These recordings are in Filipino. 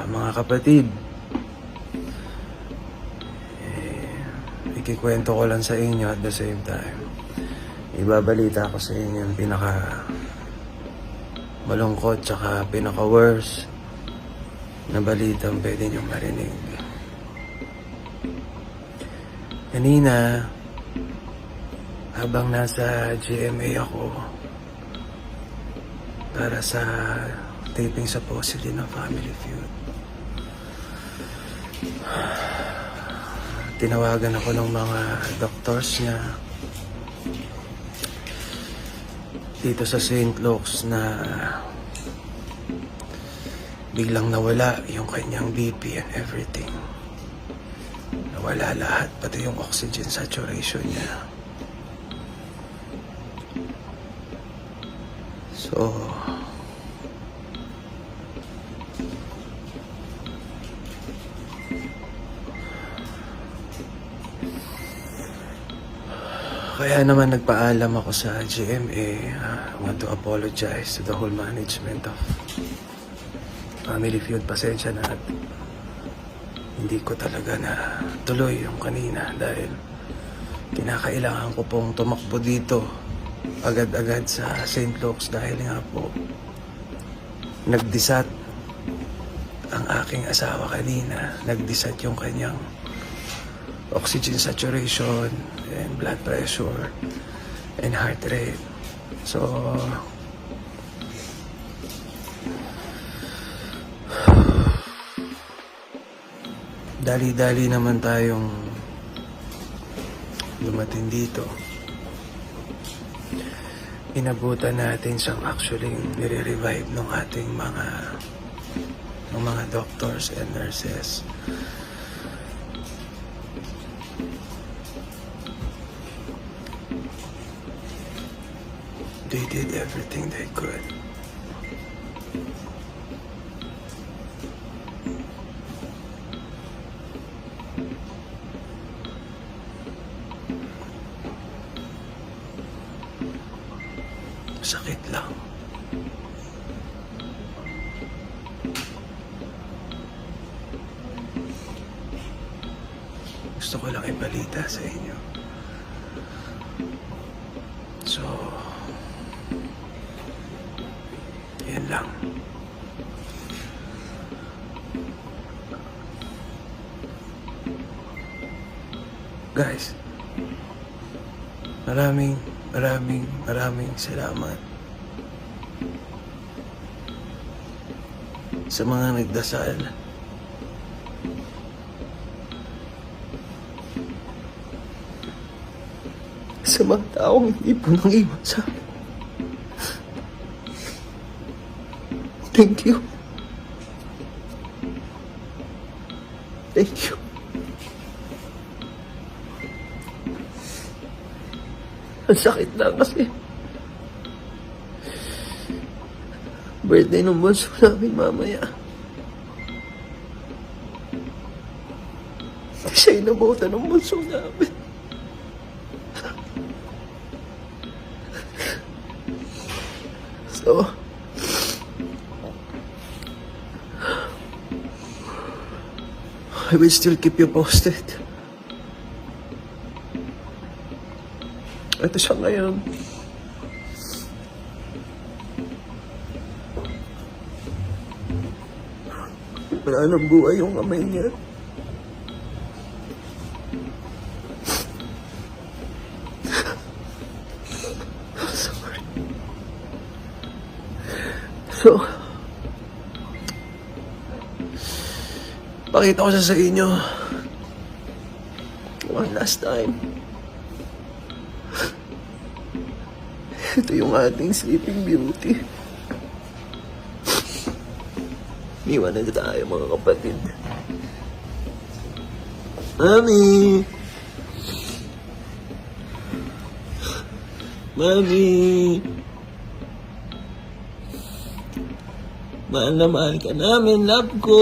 mga kapatid, ikikwento ko lang sa inyo at the same time. Ibabalita ko sa inyo yung pinaka malungkot tsaka pinaka worst na balitang pwede nyo marinig. Kanina, habang nasa GMA ako para sa taping supposedly ng Family Feud, tinawagan ako ng mga doctors niya dito sa St. Luke's na biglang nawala yung kanyang BP and everything. Nawala lahat, pati yung oxygen saturation niya. So, kaya naman nagpaalam ako sa GMA. I want to apologize to the whole management of Family Feud. Pasensya na at hindi ko talaga na tuloy yung kanina dahil kinakailangan ko pong tumakbo dito agad-agad sa St. Luke's dahil nga po nagdisat ang aking asawa kanina. Nagdisat yung kanyang oxygen saturation and blood pressure and heart rate. So, dali-dali naman tayong dumating dito. Inabutan natin siyang actually nire-revive ng ating mga doctors and nurses. They did everything they could. Sakit lang. Gusto ko lang ibalita sa inyo. So, yan lang. Guys, maraming salamat sa mga nagdasal. Sa mga taong hindi po nang iwan sa akin. Thank you. Thank you. Ang sakit lang kasi birthday ng bunso namin mamaya. Siya inabutan ng bunso namin. So, I will still keep you posted. Ito siya ngayon. Wala nang buhay yung kamay niya. Sorry. So, pakita ko siya sa inyo. One last time. Ito yung ating Sleeping Beauty. Iwanan na tayo mga kapatid. Mami! Mami! Mahal na mahal ka namin, love ko.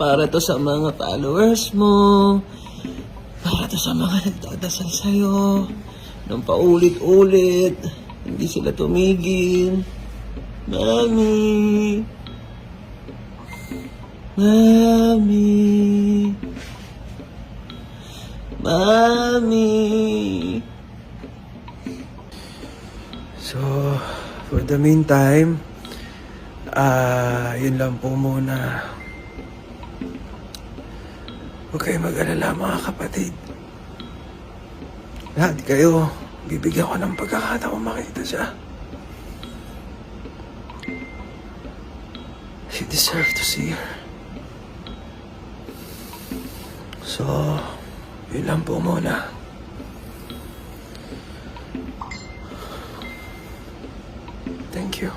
Para to sa mga followers mo. Para to sa mga nagdadasal sa'yo. Nang paulit-ulit. Hindi sila tumigil. Mami! Mami. Mami. So, for the meantime, yun lang po muna. Huwag kayo mag-alala mga kapatid. Lahat kayo, bibigyan ko ng pagkakataon makita siya. You deserve to see her. So, yun lang po muna. Thank you.